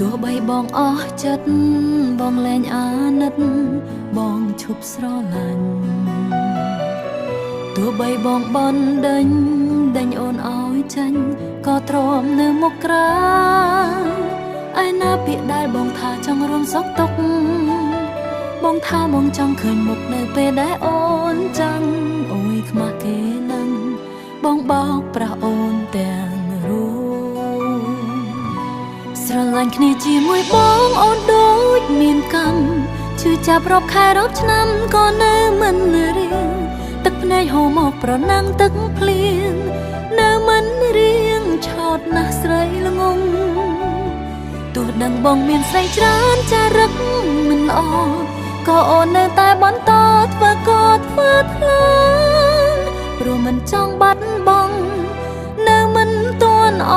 ទោះបីបងអស់ចិត្តបងលែងអាណិតបងឈប់ស្រឡាញ់ទោះបីបងបន់ដេញអូនឲ្យចាញ់ក៏ទ្រាំនៅមុខក្រាឯណាពាក្យដែលបងថាចង់រួមសុខទុក្ខបងថាបងចង់ឃើញមុខនៅពេលដែលអូនចាំអូយខ្មាស់គេនឹងបងបោកប្រាស់អូនទាំងរួមស្រឡាញ់គ្នាជាមួយបងអូនដូចមានកម្មឈឺចាប់រាប់ខែរាប់ឆ្នាំក៏នៅមិនរៀងទឹកភ្នែកហូរមកប្រណាំងទឹកភ្លៀងនៅមិនរៀងឆោតណាស់ស្រីល្ងងទោះដឹងបងមានស្រីច្រើនចារឹកមិនល្អក៏អូននៅតែបន្តធ្វើក៏ធ្វើថ្លឹងព្រោះមិនចង់បាត់បង់នៅមិនទាន់អ